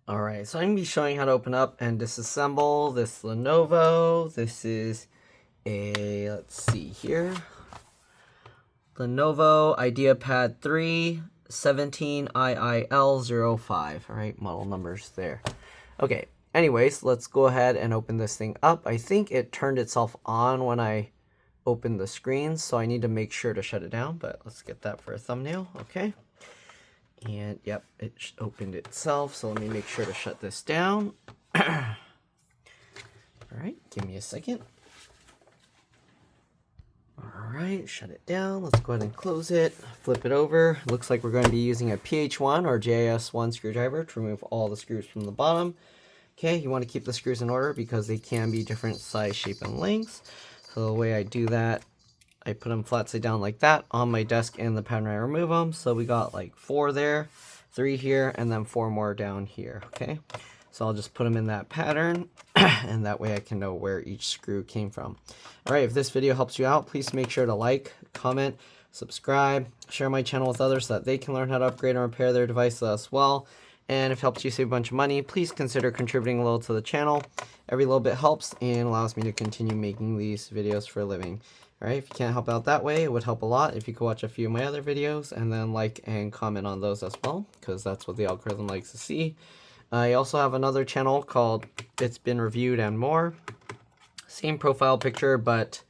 Alright, so I'm going to be showing how to open up and disassemble this Lenovo. This is a, let's see here, Lenovo IdeaPad 3 17IIL05. Alright, model numbers there. Okay, anyways, let's go ahead and open this thing up. I think it turned itself on when I opened the screen, so I need to make sure to shut it down, but let's get that for a thumbnail. Okay. And yep, it opened itself. So let me make sure to shut this down. All right, give me a second. All right, shut it down. Let's go ahead and close it. Flip it over. Looks like we're going to be using a PH1 or JIS1 screwdriver to remove all the screws from the bottom. Okay, you want to keep the screws in order because they can be different size, shape, and lengths. So the way I do that, I put them flat side down like that on my desk in the pattern I remove them. So we got like 4 there, 3 here, and then 4 more down here. Okay, so I'll just put them in that pattern and that way I can know where each screw came from. All right, if this video helps you out, please make sure to like, comment, subscribe, share my channel with others so that they can learn how to upgrade and repair their devices as well. And if it helps you save a bunch of money, please consider contributing a little to the channel. Every little bit helps and allows me to continue making these videos for a living. Alright, if you can't help out that way, it would help a lot if you could watch a few of my other videos and then like and comment on those as well, because that's what the algorithm likes to see. I also have another channel called It's Been Reviewed and More. Same profile picture, but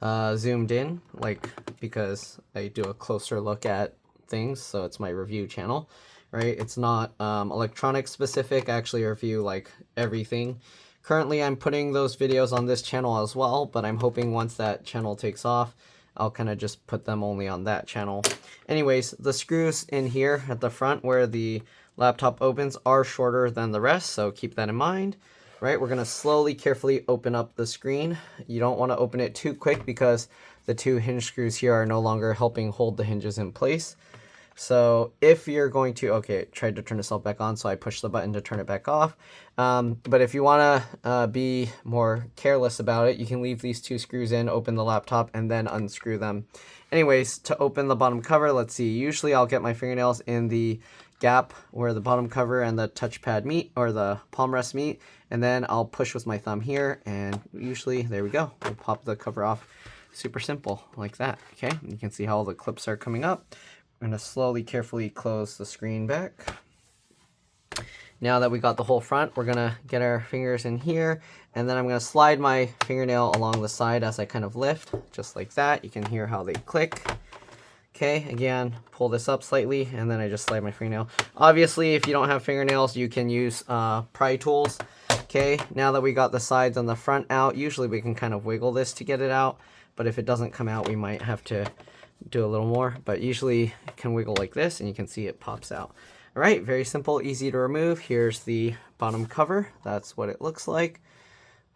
zoomed in, like because I do a closer look at things, so it's my review channel. Right, it's not electronics specific. I actually review like everything. Currently, I'm putting those videos on this channel as well, but I'm hoping once that channel takes off, I'll kind of just put them only on that channel. Anyways, the screws in here at the front where the laptop opens are shorter than the rest, so keep that in mind. Right, we're going to slowly, carefully open up the screen. You don't want to open it too quick because the 2 hinge screws here are no longer helping hold the hinges in place. So if you're going to, okay, it tried to turn itself back on, so I pushed the button to turn it back off. But if you want to be more careless about it, you can leave these 2 screws in, open the laptop, and then unscrew them. Anyways, to open the bottom cover, let's see. Usually I'll get my fingernails in the gap where the bottom cover and the touchpad meet, or the palm rest meet, and then I'll push with my thumb here, and usually, there we go. We'll pop the cover off. Super simple, like that. Okay, you can see how all the clips are coming up. I'm going to slowly, carefully close the screen back. Now that we got the whole front, we're going to get our fingers in here, and then I'm going to slide my fingernail along the side as I kind of lift, just like that. You can hear how they click. Okay, again, pull this up slightly, and then I just slide my fingernail. Obviously, if you don't have fingernails, you can use pry tools. Okay, now that we got the sides and the front out, usually we can kind of wiggle this to get it out, but if it doesn't come out, we might have to do a little more, but usually it can wiggle like this and you can see it pops out. All right, very simple, easy to remove. Here's the bottom cover. That's what it looks like.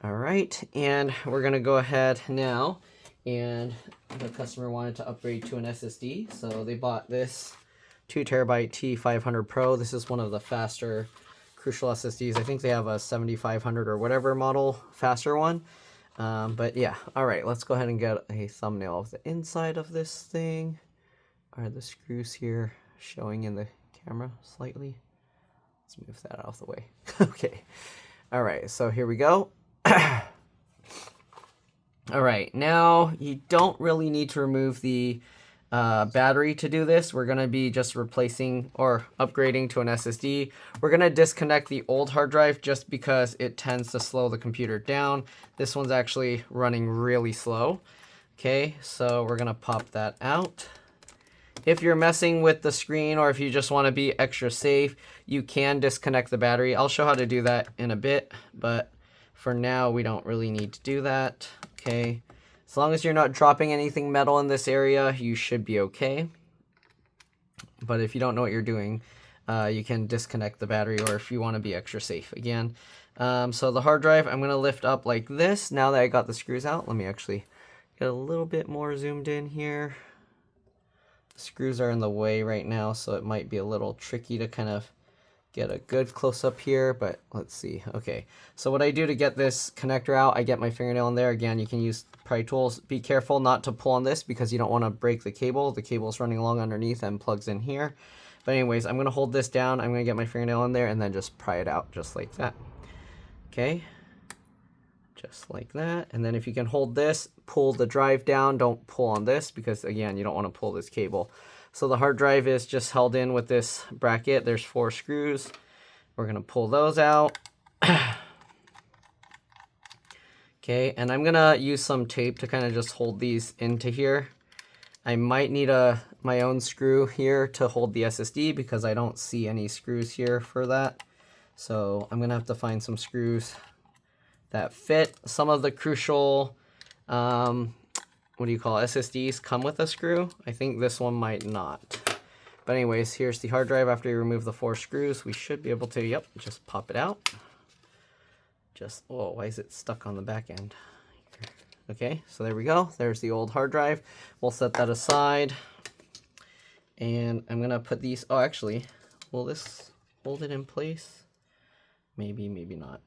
All right, and we're gonna go ahead now, and the customer wanted to upgrade to an SSD, so they bought this 2 TB T500 Pro. This is one of the faster Crucial SSDs. I think they have a 7500 or whatever model, faster one. But yeah, all right, let's go ahead and get a thumbnail of the inside of this thing. Are the screws here showing in the camera slightly? Let's move that out of the way. Okay, all right, so here we go. All right, now you don't really need to remove the battery to do this. We're going to be just replacing or upgrading to an SSD. We're going to disconnect the old hard drive just because it tends to slow the computer down. This one's actually running really slow. Okay, so we're going to pop that out. If you're messing with the screen or if you just want to be extra safe, you can disconnect the battery. I'll show how to do that in a bit, but for now we don't really need to do that. Okay. As long as you're not dropping anything metal in this area, you should be okay. But if you don't know what you're doing, you can disconnect the battery, or if you want to be extra safe again. So the hard drive, I'm going to lift up like this. Now that I got the screws out, let me actually get a little bit more zoomed in here. The screws are in the way right now, so it might be a little tricky to kind of get a good close-up here, but let's see. Okay, so what I do to get this connector out, I get my fingernail in there. Again, you can use pry tools. Be careful not to pull on this because you don't want to break the cable. The cable is running along underneath and plugs in here. But anyways, I'm going to hold this down. I'm going to get my fingernail in there and then just pry it out just like that. Okay. Just like that. And then if you can hold this, pull the drive down. Don't pull on this because, again, you don't want to pull this cable. So the hard drive is just held in with this bracket. There's 4 screws. We're going to pull those out. Okay, and I'm going to use some tape to kind of just hold these into here. I might need my own screw here to hold the SSD because I don't see any screws here for that. So I'm going to have to find some screws that fit. Some of the crucial, SSDs come with a screw. I think this one might not. But anyways, here's the hard drive. After you remove the 4 screws, we should be able to, yep, just pop it out. Oh, why is it stuck on the back end? Okay, so there we go. There's the old hard drive. We'll set that aside. And I'm going to put these, oh, actually, will this hold it in place? Maybe, maybe not.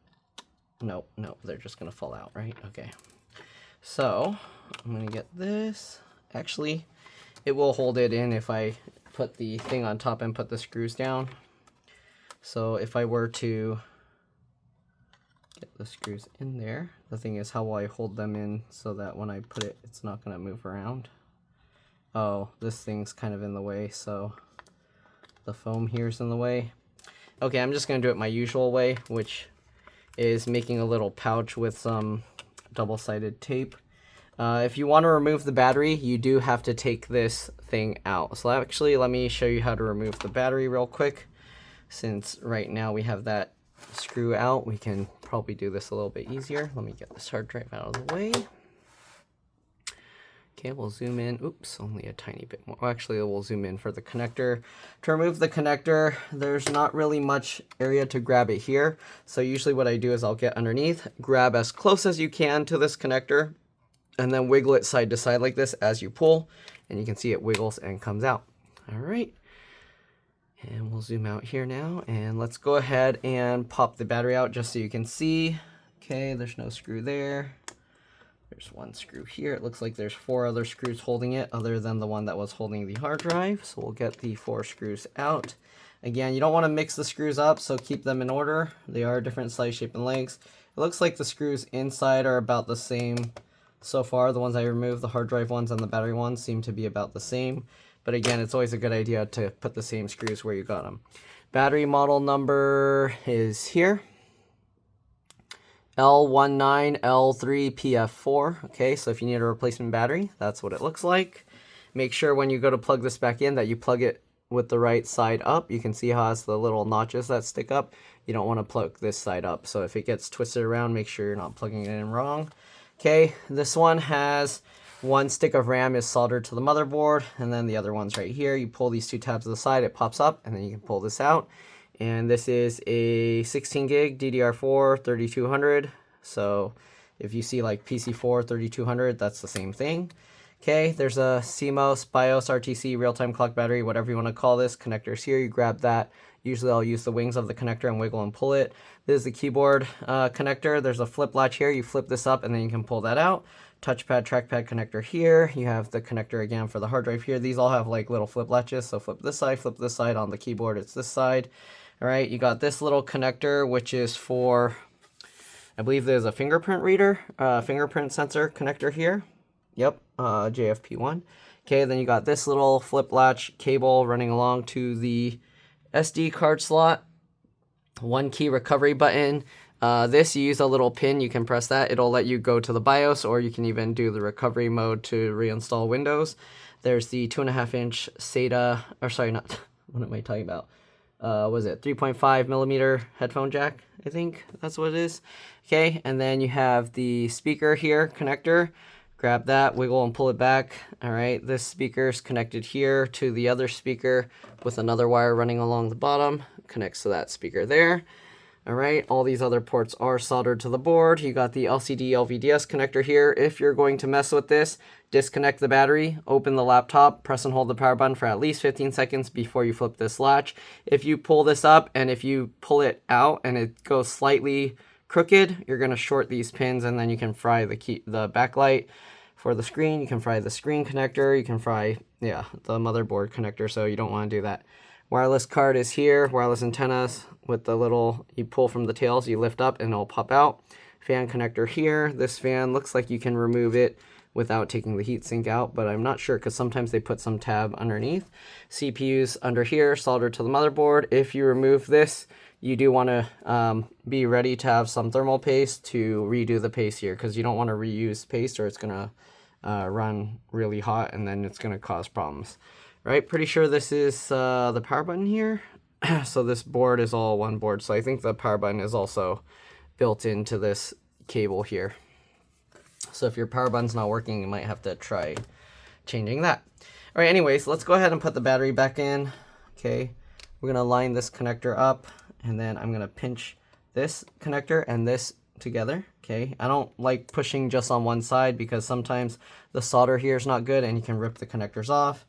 No, they're just going to fall out, right? Okay. So I'm going to get this. Actually, it will hold it in if I put the thing on top and put the screws down. So if I were to get the screws in there, the thing is, how will I hold them in so that when I put it, it's not going to move around? Oh, this thing's kind of in the way, so the foam here's in the way. Okay, I'm just going to do it my usual way, which is making a little pouch with some double-sided tape. If you want to remove the battery, you do have to take this thing out. So actually, let me show you how to remove the battery real quick. Since right now we have that screw out, we can probably do this a little bit easier. Let me get this hard drive out of the way. Okay, we'll zoom in. Oops, only a tiny bit more. Well, actually, we'll zoom in for the connector. To remove the connector, there's not really much area to grab it here. So usually what I do is I'll get underneath, grab as close as you can to this connector, and then wiggle it side to side like this as you pull. And you can see it wiggles and comes out. All right. And we'll zoom out here now. And let's go ahead and pop the battery out just so you can see. Okay, there's no screw there. There's one screw here. It looks like there's 4 other screws holding it other than the one that was holding the hard drive. So we'll get the 4 screws out. Again, you don't want to mix the screws up, so keep them in order. They are different size, shape, and lengths. It looks like the screws inside are about the same so far. The ones I removed, the hard drive ones and the battery ones, seem to be about the same. But again, it's always a good idea to put the same screws where you got them. Battery model number is here. L19L3PF4. Okay, so if you need a replacement battery, that's what it looks like. Make sure when you go to plug this back in that you plug it with the right side up. You can see how it has the little notches that stick up. You don't want to plug this side up. So if it gets twisted around, make sure you're not plugging it in wrong. Okay, this one has 1 stick of RAM is soldered to the motherboard, and then the other one's right here. You pull these 2 tabs to the side, it pops up, and then you can pull this out. And this is a 16 gig DDR4 3200. So if you see like PC4 3200, that's the same thing. Okay, there's a CMOS, BIOS, RTC, real-time clock battery, whatever you want to call this. Connectors here, you grab that. Usually I'll use the wings of the connector and wiggle and pull it. This is the keyboard connector. There's a flip latch here. You flip this up and then you can pull that out. Touchpad, trackpad connector here. You have the connector again for the hard drive here. These all have like little flip latches. So flip this side. On the keyboard, it's this side. All right, you got this little connector, which is for, I believe there's a fingerprint reader, fingerprint sensor connector here. Yep, JFP1. Okay, then you got this little flip latch cable running along to the SD card slot. 1 key recovery button. This, you use a little pin, you can press that. It'll let you go to the BIOS, or you can even do the recovery mode to reinstall Windows. There's the 2.5-inch SATA, or sorry, not, what am I talking about? Was it 3.5 millimeter headphone jack? I think that's what it is. Okay, and then you have the speaker here, connector. Grab that, wiggle and pull it back. All right, this speaker is connected here to the other speaker with another wire running along the bottom. Connects to that speaker there. All right, all these other ports are soldered to the board. You got the LCD LVDS connector here. If you're going to mess with this, disconnect the battery, open the laptop, press and hold the power button for at least 15 seconds before you flip this latch. If you pull this up and if you pull it out and it goes slightly crooked, you're going to short these pins, and then you can fry the backlight for the screen. You can fry the screen connector. You can fry, the motherboard connector, so you don't want to do that. Wireless card is here, wireless antennas with the little, you pull from the tails, you lift up and it'll pop out. Fan connector here. This fan looks like you can remove it without taking the heatsink out, but I'm not sure because sometimes they put some tab underneath. CPU's under here, soldered to the motherboard. If you remove this, you do want to be ready to have some thermal paste to redo the paste here, because you don't want to reuse paste or it's going to run really hot and then it's going to cause problems. Right, pretty sure this is the power button here. So this board is all one board, so I think the power button is also built into this cable here. So if your power button's not working, you might have to try changing that. All right, anyways, let's go ahead and put the battery back in. Okay, we're gonna line this connector up, and then I'm gonna pinch this connector and this together. Okay, I don't like pushing just on one side because sometimes the solder here is not good and you can rip the connectors off.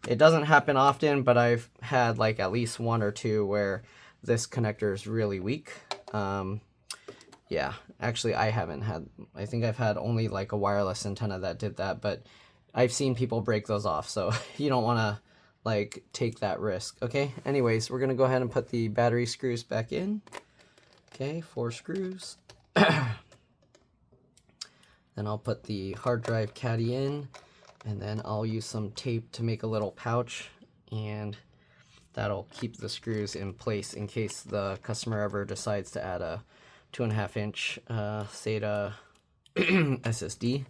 It doesn't happen often, but I've had like at least one or two where this connector is really weak. Yeah, actually I haven't had, I think I've had only like a wireless antenna that did that, but I've seen people break those off, so you don't want to like take that risk. Okay, anyways, we're gonna go ahead and put the battery screws back in. Okay, 4 screws. Then I'll put the hard drive caddy in, and then I'll use some tape to make a little pouch, and that'll keep the screws in place in case the customer ever decides to add a 2.5-inch SATA SSD,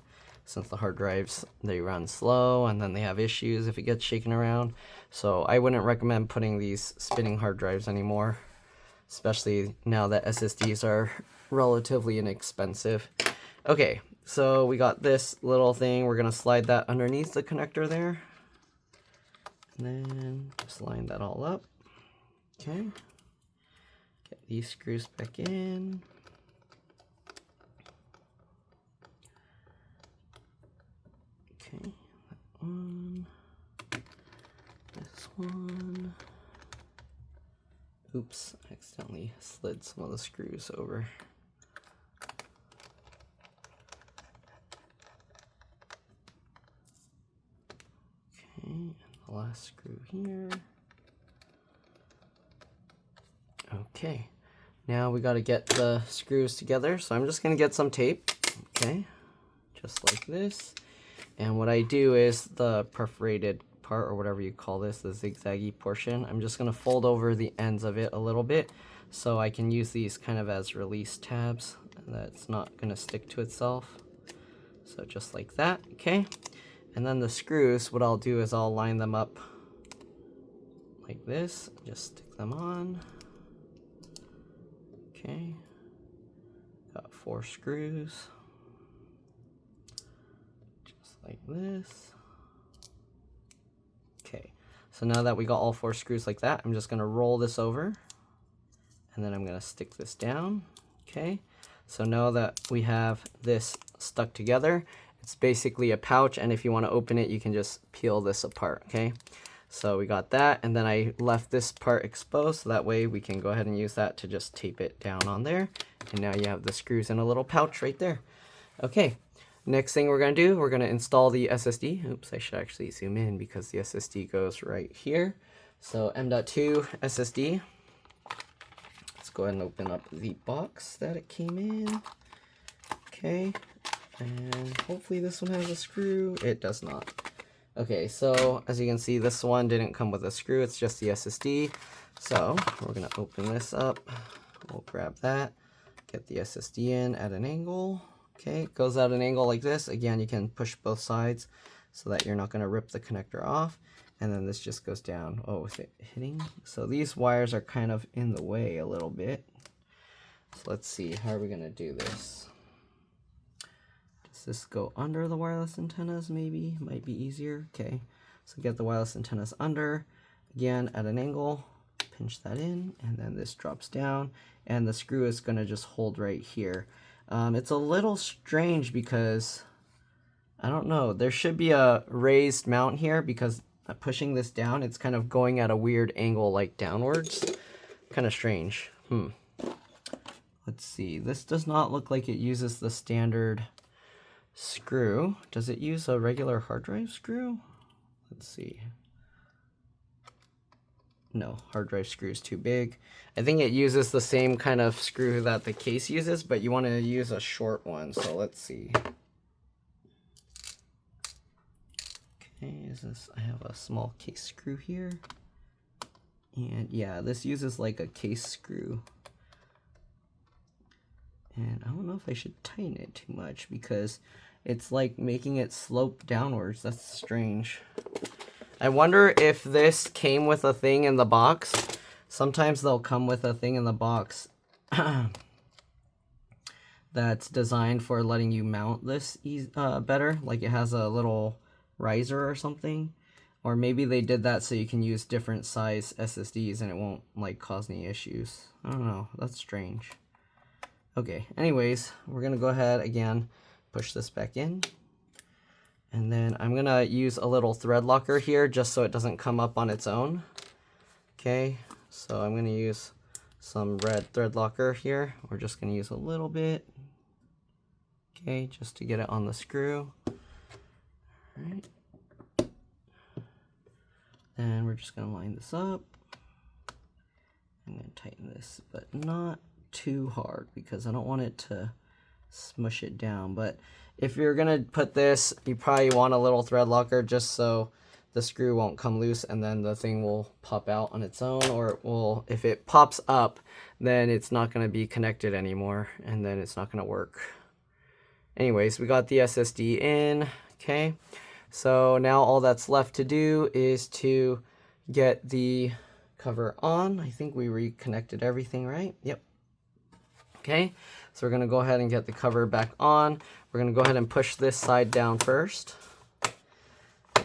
since the hard drives, they run slow and then they have issues if it gets shaken around. So I wouldn't recommend putting these spinning hard drives anymore, especially now that SSDs are relatively inexpensive. Okay, so we got this little thing. We're gonna slide that underneath the connector there, and then just line that all up. Okay, get these screws back in. Okay, that one, this one. Oops, I accidentally slid some of the screws over. Okay, and the last screw here. Okay, now we got to get the screws together, so I'm just going to get some tape, okay, just like this. And what I do is the perforated part, or whatever you call this, the zigzaggy portion, I'm just going to fold over the ends of it a little bit so I can use these kind of as release tabs. That's not going to stick to itself. So just like that, okay? And then the screws, what I'll do is I'll line them up like this, just stick them on. Okay, got 4 screws, just like this. Okay, so now that we got all 4 screws like that, I'm just gonna roll this over, and then I'm gonna stick this down. Okay, so now that we have this stuck together, it's basically a pouch, and if you want to open it, you can just peel this apart. Okay, so we got that, and then I left this part exposed, so that way we can go ahead and use that to just tape it down on there, and now you have the screws in a little pouch right there. Okay, next thing we're going to do, we're going to install the SSD. Oops, I should actually zoom in because the SSD goes right here. So M.2 SSD. Let's go ahead and open up the box that it came in. Okay, and hopefully this one has a screw. It does not. Okay, so as you can see, this one didn't come with a screw, it's just the SSD. So we're gonna open this up. We'll grab that, get the SSD in at an angle. Okay, it goes at an angle like this. Again, you can push both sides so that you're not gonna rip the connector off. And then this just goes down. Oh, is it hitting? So these wires are kind of in the way a little bit. So let's see, how are we gonna do this? Does this go under the wireless antennas maybe? Might be easier. Okay, so get the wireless antennas under, again at an angle, pinch that in, and then this drops down, and the screw is gonna just hold right here. It's a little strange because, I don't know, there should be a raised mount here because pushing this down, it's kind of going at a weird angle, like downwards. Kind of strange. Let's see, this does not look like it uses the standard screw. Does it use a regular hard drive screw? Let's see. no, hard drive screw is too big. I think it uses the same kind of screw that the case uses, but you want to use a short one. So let's see. Okay, I have a small case screw here. And yeah, this uses like a case screw. And I don't know if I should tighten it too much because it's like making it slope downwards. That's strange. I wonder if this came with a thing in the box. Sometimes they'll come with a thing in the box that's designed for letting you mount this better. Like it has a little riser or something. Or maybe they did that so you can use different size SSDs and it won't like cause any issues. I don't know. That's strange. Okay, anyways, we're gonna go ahead again, push this back in. And then I'm gonna use a little thread locker here just so it doesn't come up on its own. Okay, so I'm gonna use some red thread locker here. We're just gonna use a little bit. Okay, just to get it on the screw. All right. And we're just gonna line this up. I'm gonna tighten this, but not too hard because I don't want it to smush it down. But if you're gonna put this, you probably want a little thread locker just so the screw won't come loose and then the thing will pop out on its own, or it will, if it pops up, then it's not gonna be connected anymore and then it's not gonna work. Anyways, we got the SSD in, okay? So now all that's left to do is to get the cover on. I think we reconnected everything, right? Yep. Okay, so we're gonna go ahead and get the cover back on. We're gonna go ahead and push this side down first,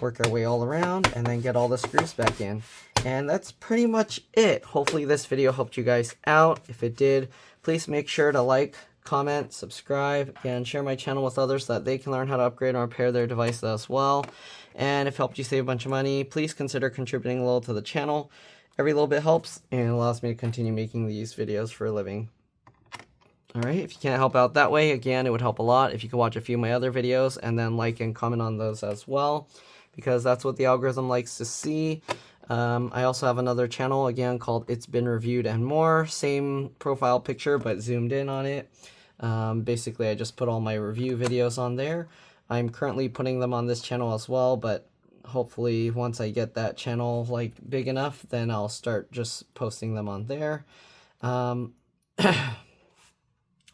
work our way all around, and then get all the screws back in. And that's pretty much it. Hopefully this video helped you guys out. If it did, please make sure to like, comment, subscribe, and share my channel with others so that they can learn how to upgrade and repair their devices as well. And if it helped you save a bunch of money, please consider contributing a little to the channel. Every little bit helps and allows me to continue making these videos for a living. Alright, if you can't help out that way, again, it would help a lot if you could watch a few of my other videos and then like and comment on those as well, because that's what the algorithm likes to see. I also have another channel, again, called It's Been Reviewed and More. Same profile picture, but zoomed in on it. Basically, I just put all my review videos on there. I'm currently putting them on this channel as well, but hopefully once I get that channel like big enough, then I'll start just posting them on there.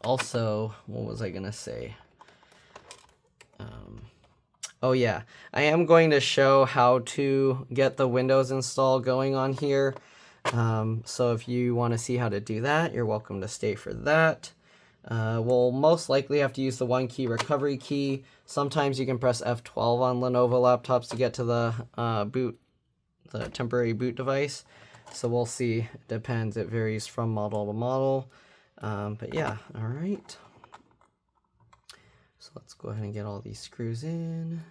Also, what was I gonna say? Oh yeah, I am going to show how to get the Windows install going on here. So if you want to see how to do that, you're welcome to stay for that. We'll most likely have to use the one key recovery key. Sometimes you can press F12 on Lenovo laptops to get to the the temporary boot device. So we'll see. It depends. It varies from model to model. But yeah, all right. So let's go ahead and get all these screws in.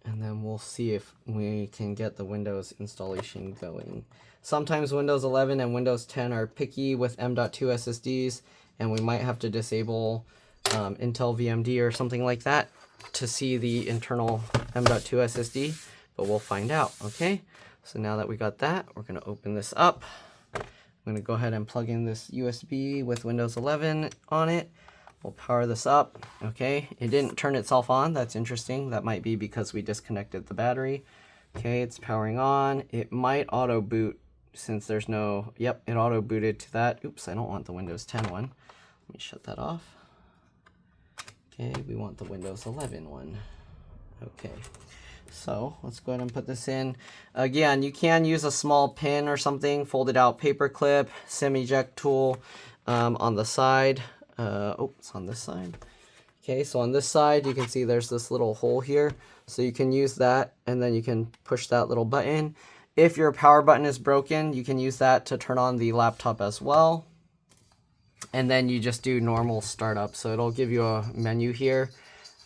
And then we'll see if we can get the Windows installation going. Sometimes Windows 11 and Windows 10 are picky with M.2 SSDs, and we might have to disable Intel VMD or something like that to see the internal M.2 SSD, but we'll find out, okay? So now that we got that, we're gonna open this up. I'm going to go ahead and plug in this USB with Windows 11 on it. We'll power this up. Okay, it didn't turn itself on. That's interesting. That might be because we disconnected the battery. Okay, it's powering on. It might auto boot since there's no, yep, it auto booted to that. Oops, I don't want the Windows 10 one. Let me shut that off. Okay, we want the Windows 11 one. Okay. So let's go ahead and put this in. Again, you can use a small pin or something, folded out paper clip, SIM eject tool on the side. Oh, it's on this side. Okay, so on this side, you can see there's this little hole here. So you can use that and then you can push that little button. If your power button is broken, you can use that to turn on the laptop as well. And then you just do normal startup. So it'll give you a menu here.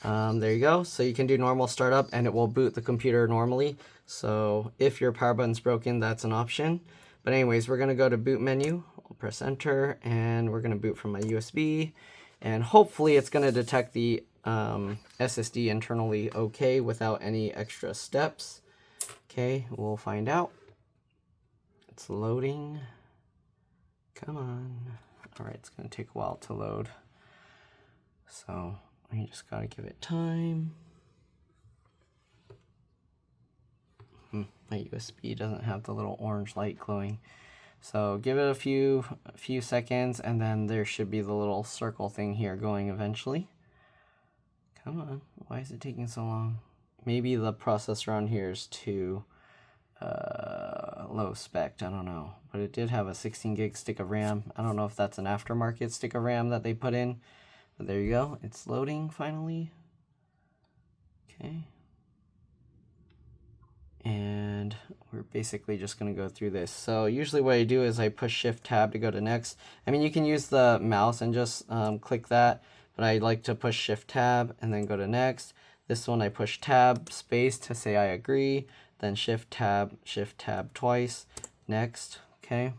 There you go. So you can do normal startup and it will boot the computer normally. So if your power button's broken, that's an option. But anyways, we're going to go to boot menu. I'll press enter and we're going to boot from my USB. And hopefully it's going to detect the SSD internally okay without any extra steps. Okay, we'll find out. It's loading. Come on. All right, it's gonna take a while to load. So you just gotta give it time. My USB doesn't have the little orange light glowing. So give it a few seconds, and then there should be the little circle thing here going eventually. Come on, why is it taking so long? Maybe the processor on here is too low spec, I don't know. But it did have a 16 gig stick of RAM. I don't know if that's an aftermarket stick of RAM that they put in. But there you go, it's loading finally. Okay. And we're basically just going to go through this. So usually what I do is I push Shift Tab to go to next. I mean, you can use the mouse and just click that, but I like to push Shift Tab and then go to next. This one I push Tab space to say I agree, then Shift Tab twice, next. Okay.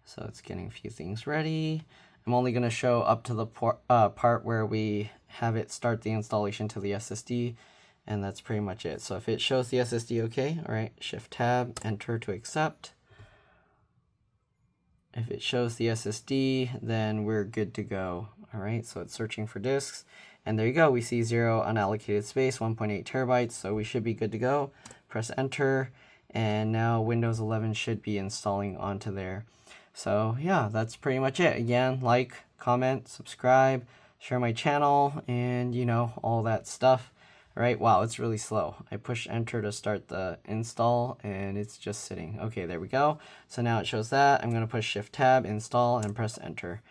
So it's getting a few things ready. I'm only going to show up to the part where we have it start the installation to the SSD. And that's pretty much it. So if it shows the SSD okay, all right, Shift Tab, Enter to accept. If it shows the SSD, then we're good to go. All right, so it's searching for disks. And there you go, we see 0 unallocated space, 1.8 terabytes, so we should be good to go. Press Enter, and now Windows 11 should be installing onto there. So yeah, that's pretty much it. Again, like, comment, subscribe, share my channel, and you know, all that stuff. All right, wow, it's really slow. I push Enter to start the install, and it's just sitting. Okay, there we go. So now it shows that. I'm going to push Shift Tab, Install, and press Enter.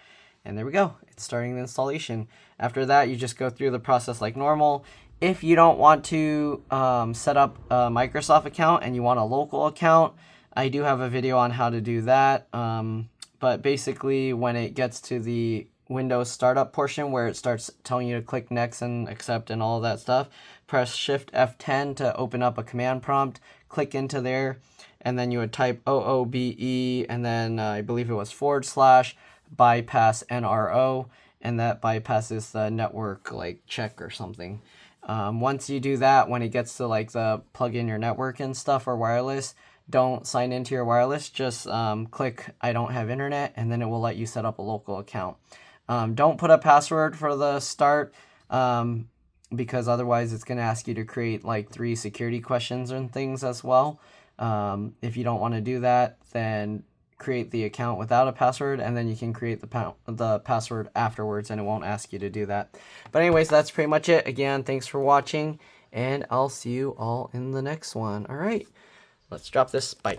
And there we go. It's starting the installation. After that, you just go through the process like normal. If you don't want to set up a Microsoft account and you want a local account, I do have a video on how to do that. But basically, when it gets to the Windows startup portion where it starts telling you to click next and accept and all of that stuff, press Shift F10 to open up a command prompt, click into there, and then you would type OOBE, and then I believe it was / bypass NRO, and that bypasses the network like check or something. Once you do that, when it gets to like the plug in your network and stuff or wireless, don't sign into your wireless, just click I don't have internet, and then it will let you set up a local account. Don't put a password for the start because otherwise it's going to ask you to create like 3 security questions and things as well. If you don't want to do that, then create the account without a password, and then you can create the password afterwards, and it won't ask you to do that. But anyways, that's pretty much it. Again, thanks for watching, and I'll see you all in the next one. All right, let's drop this. Bye.